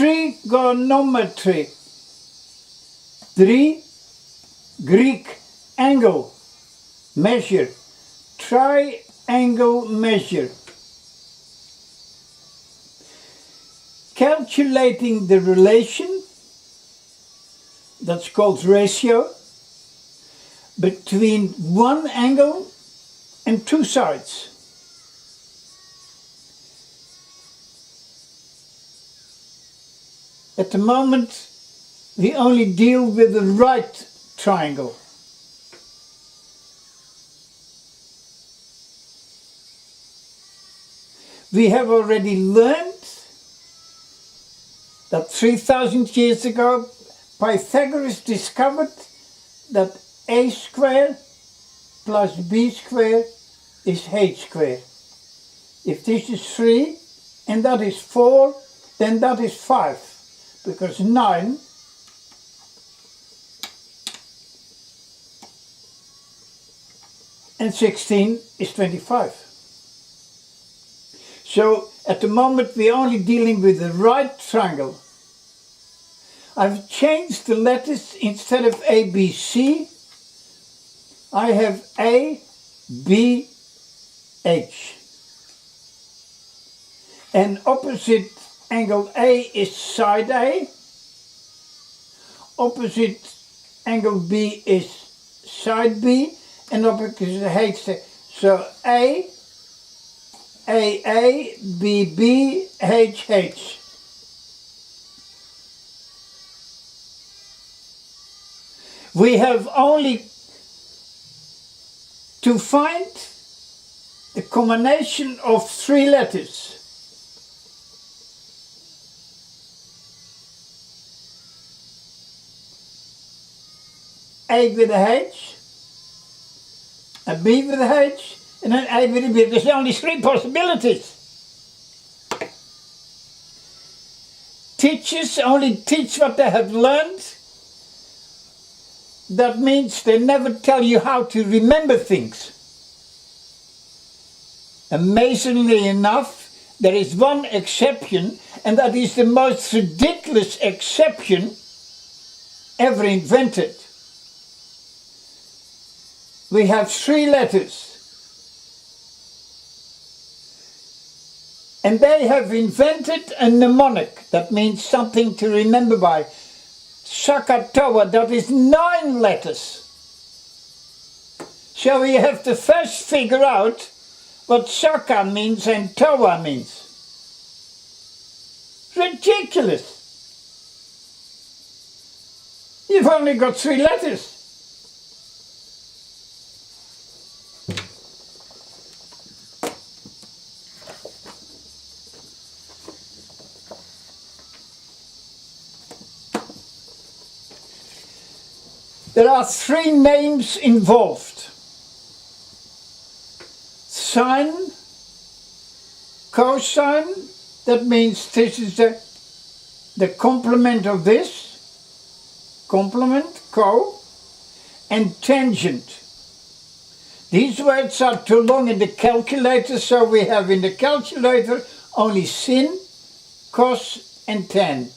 trigonometry. 3. Greek angle, measure, triangle measure. Calculating the relation, that's called ratio, between one angle and two sides. At the moment, we only deal with the right triangle. We have already learned that 3,000 years ago Pythagoras discovered that a square plus b square is h square. If this is 3 and that is 4, then that is 5, because 9 and 16 is 25. So at the moment we're only dealing with the right triangle. I've changed the letters. Instead of A, B, C, I have A, B, H. And opposite angle A is side A. Opposite angle B is side B. And opposite H. So A, B, B, H, H. We have only to find the combination of 3 letters. A with a H, a B with a H, and an A with a B. There's only 3 possibilities. Teachers only teach what they have learned. That means they never tell you how to remember things. Amazingly enough, there is one exception, and that is the most ridiculous exception ever invented. We have 3 letters. And they have invented a mnemonic. That means something to remember by. Sakatoa, that is 9 letters. So we have to first figure out what Saka means and Toa means. Ridiculous. You've only got 3 letters. There are 3 names involved. Sine, cosine, that means this is the complement of this, complement, co, and tangent. These words are too long in the calculator, so we have in the calculator only sin, cos, and tan.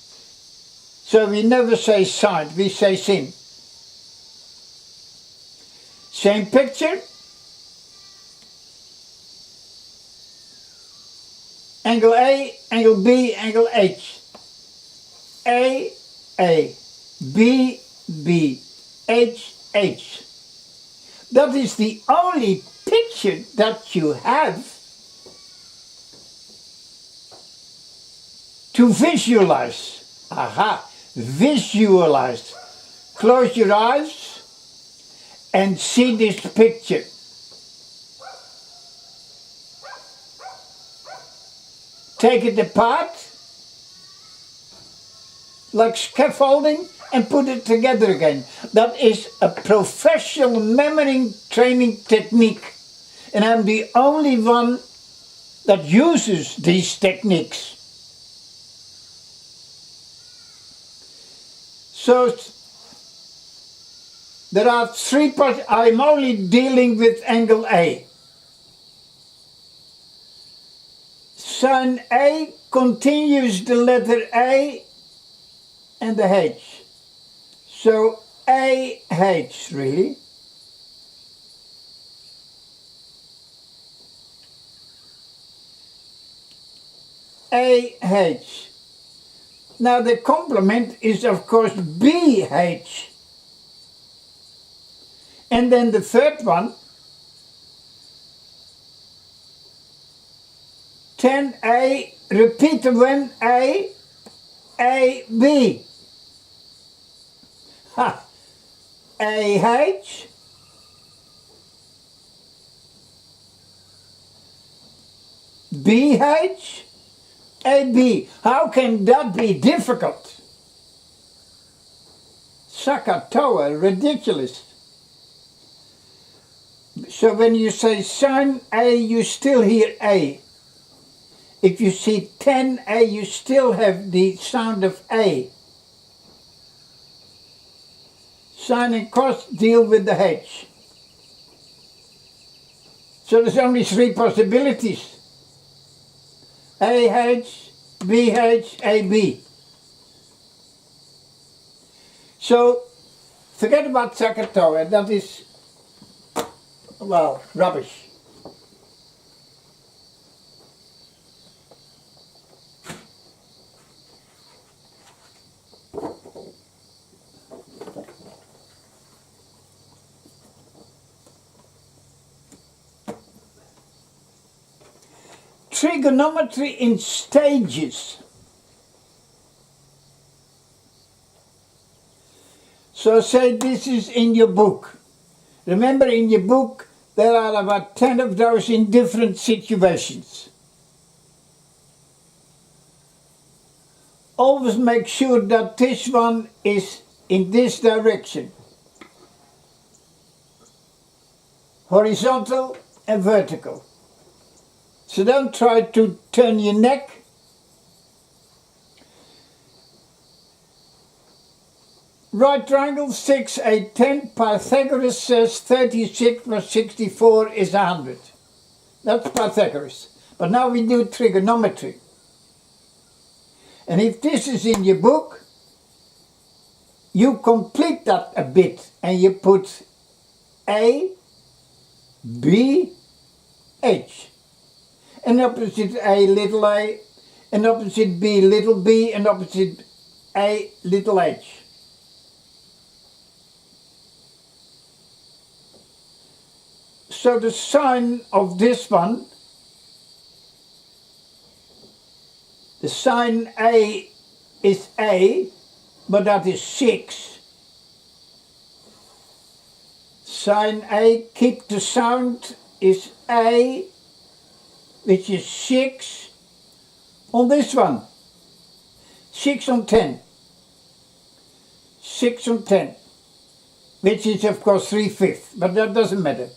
So we never say sine, we say sin. Same picture. Angle A, angle B, angle H. A, B, B, H, H. That is the only picture that you have to visualize. Aha, visualize. Close your eyes and see this picture. Take it apart, like scaffolding, and put it together again. That is a professional memory training technique. And I'm the only one that uses these techniques. So there are 3 parts. I'm only dealing with angle A. Sine A continues the letter A and the H. So AH really. AH. Now the complement is of course BH. And then the third one, 10A, repeat again, A, B. Ha. AH, BH, AB. How can that be difficult? Sakatoa, ridiculous. So when you say sin A, you still hear A. If you see 10A, you still have the sound of A. Sin and cos deal with the H. So there's only three possibilities. AH, BH, AB. So forget about Sakatoa, that is, well, rubbish. Trigonometry in stages. So say this is in your book. Remember, in your book there are about 10 of those in different situations. Always make sure that this one is in this direction. Horizontal and vertical. So don't try to turn your neck. Right triangle, 6, 8, 10. Pythagoras says 36 plus 64 is 100. That's Pythagoras. But now we do trigonometry. And if this is in your book, you complete that a bit and you put A, B, H. And opposite A, little a, and opposite B, little b, and opposite A, little h. So the sign of this one, the sign A is A, but that is 6. Sign A, keep the sound, is A, which is 6 on this one. 6 on 10. 6 on 10. Which is of course 3/5, but that doesn't matter.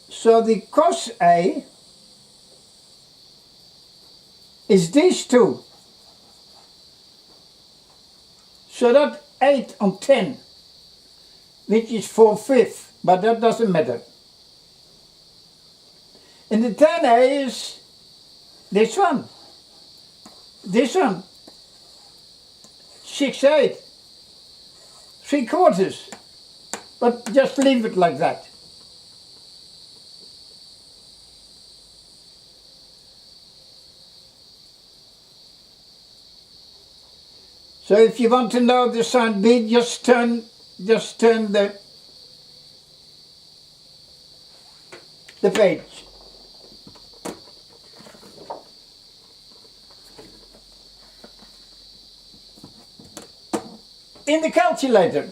So the cos A is these two. So that 8 on 10, which is 4/5, but that doesn't matter. And the 10A is this one. This one. 6/8. 3/4. But just leave it like that. So if you want to know the sign B, just turn the page. In the calculator,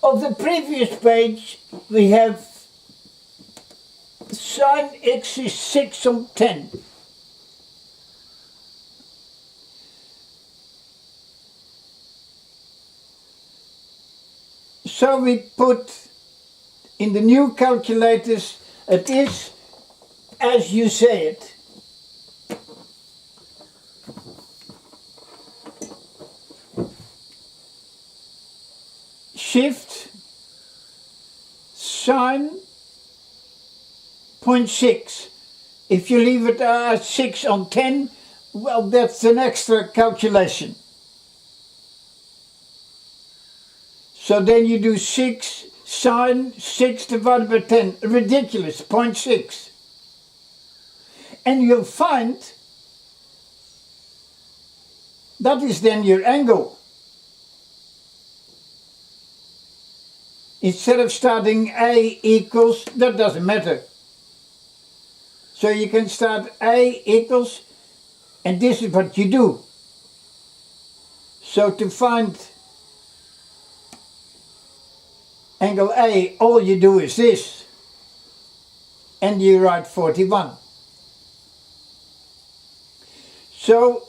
of the previous page we have sin x is 6 on 10. So we put in the new calculators, it is as you say it. shift sine 0.6. If you leave it at 6 on 10, well, that's an extra calculation. So then you do 6 sine 6 divided by 10. Ridiculous, 0.6. And you'll find that is then your angle. Instead of starting A equals, that doesn't matter. So you can start A equals, and this is what you do. So to find angle A, all you do is this, and you write 41. So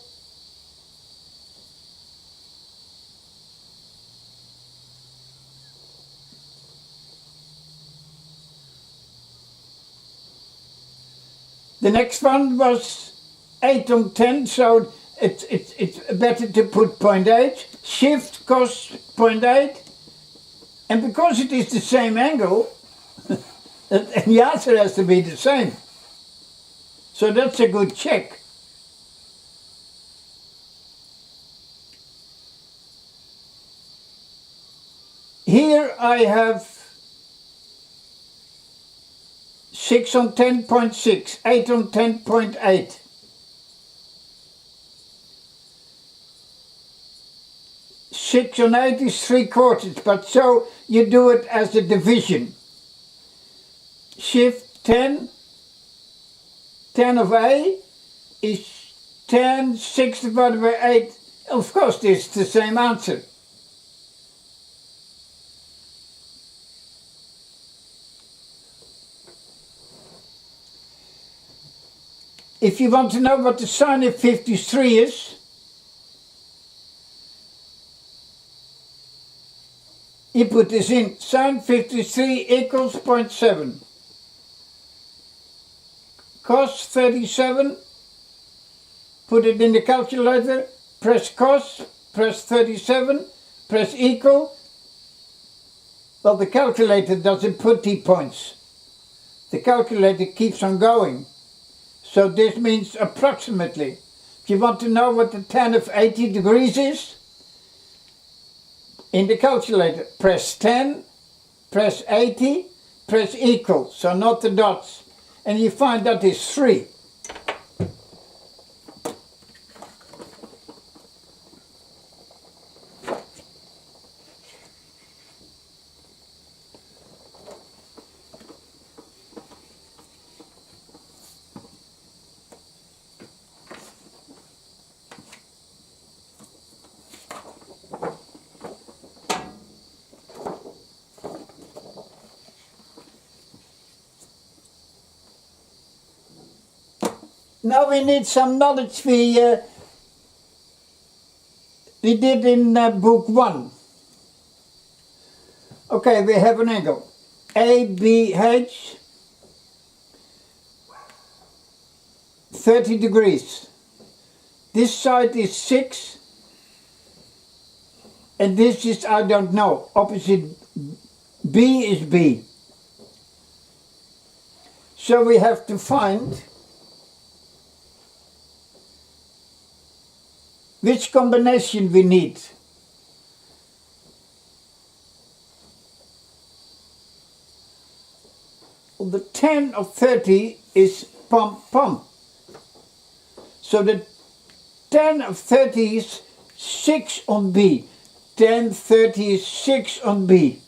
the next one was 8 on 10, so it's better to put 0.8, shift cos 0.8, and because it is the same angle, the answer has to be the same. So that's a good check. Here I have 6 on 10.6, 8 on 10.8. Six on 8 is 3/4, but so you do it as a division. Shift 10, 10 of A is 10, 6 divided by 8. Of course, this is the same answer. If you want to know what the sine of 53 is, you put this in. Sine 53 equals 0.7. Cos 37, put it in the calculator, press cos, press 37, press equal. Well, the calculator doesn't put the points. The calculator keeps on going. So this means approximately. If you want to know what the tan of 80 degrees is, in the calculator, press 10, press 80, press equal, so not the dots, and you find that is 3. Now we need some knowledge we did in book 1. Okay, we have an angle. ABH, 30 degrees. This side is 6, and this is, I don't know, opposite B is B. So we have to find which combination we need. Well, the tan of 30 is pom-pom. So the tan of 30 is 6 on B. Tan 30 is 6 on B.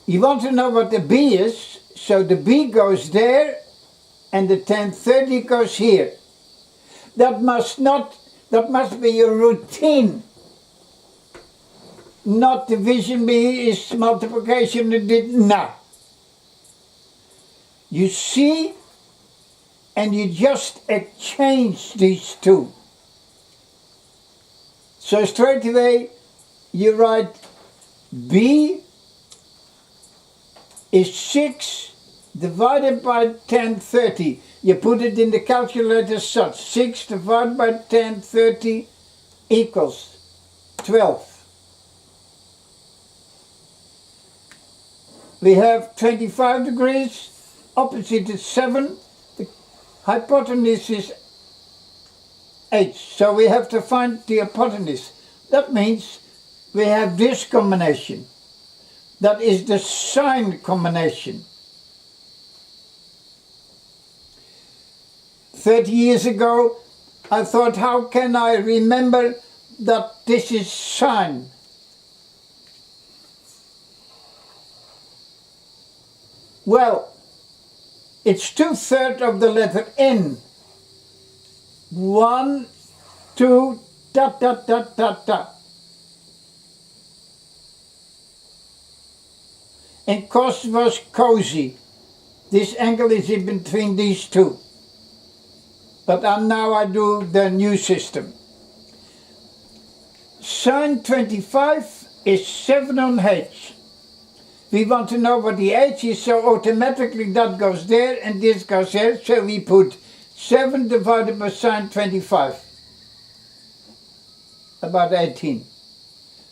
You want to know what the B is, so the B goes there and the tan 30 goes here. That must be a routine. Not division. B is multiplication. No. You see, and you just exchange these two. So straight away you write B is 6 divided by tan 30. You put it in the calculator such. 6 divided by tan 30 equals 12. We have 25 degrees, opposite is 7, the hypotenuse is h, so we have to find the hypotenuse. That means we have this combination. That is the sine combination. 30 years ago, I thought, how can I remember that this is sine? Well, it's 2/3 of the letter N. 1, 2, dot, dot, dot, dot, dot. And cos was cosy. This angle is in between these two. But now I do the new system. Sine 25 is 7 on h. We want to know what the h is, so automatically that goes there and this goes there. So we put 7 divided by sine 25. About 18.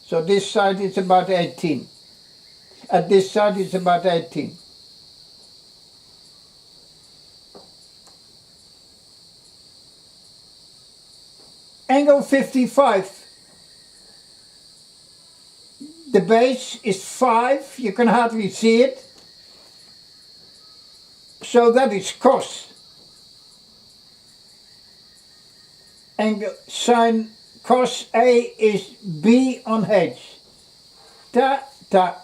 So this side is about 18. At this side is about 18. Angle 55. The base is 5, you can hardly see it. So that is cos. Angle sine cos A is B on H. Ta, ta.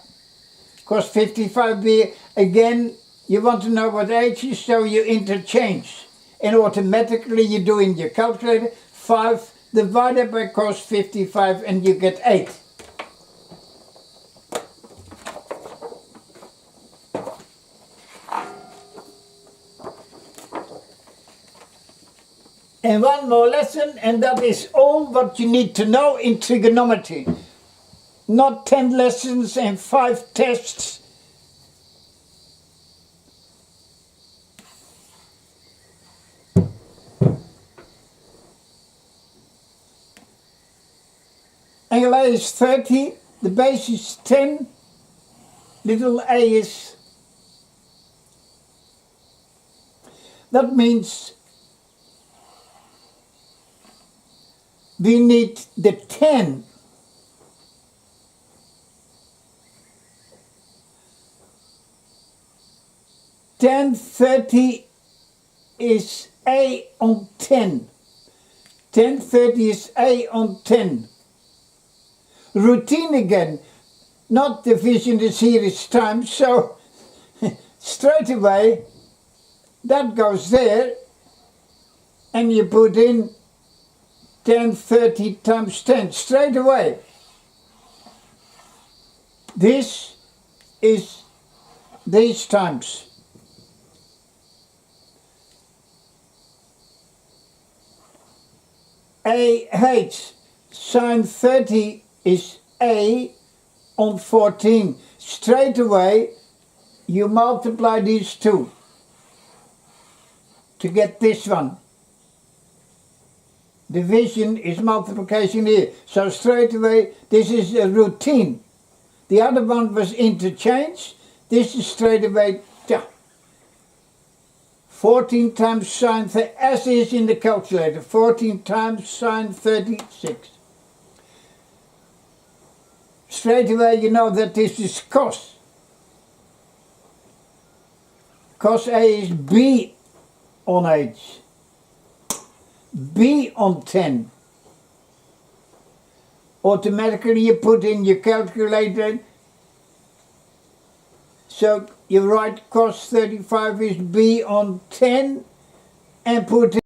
Cos 55B, again, you want to know what H is, so you interchange. And automatically you do in your calculator 5 divided by cos 55 and you get 8. And one more lesson, and that is all what you need to know in trigonometry. Not 10 lessons and 5 tests. Angle A is 30, the base is 10, little a is. That means we need the 10. Ten 30 is A on 10. 10/30 is A on 10. Routine again, not division is here, it's time, so straight away that goes there and you put in 10/30 times 10 straight away. This is these times. AH sine 30 is A on 14. Straight away you multiply these two to get this one. Division is multiplication here. So straight away this is a routine. The other one was interchange. This is straight away 14 times sine 30, as is in the calculator, 14 times sine 36. Straight away you know that this is cos. Cos A is B on H. B on 10. Automatically you put in your calculator. So you write cos 35 is B on 10 and put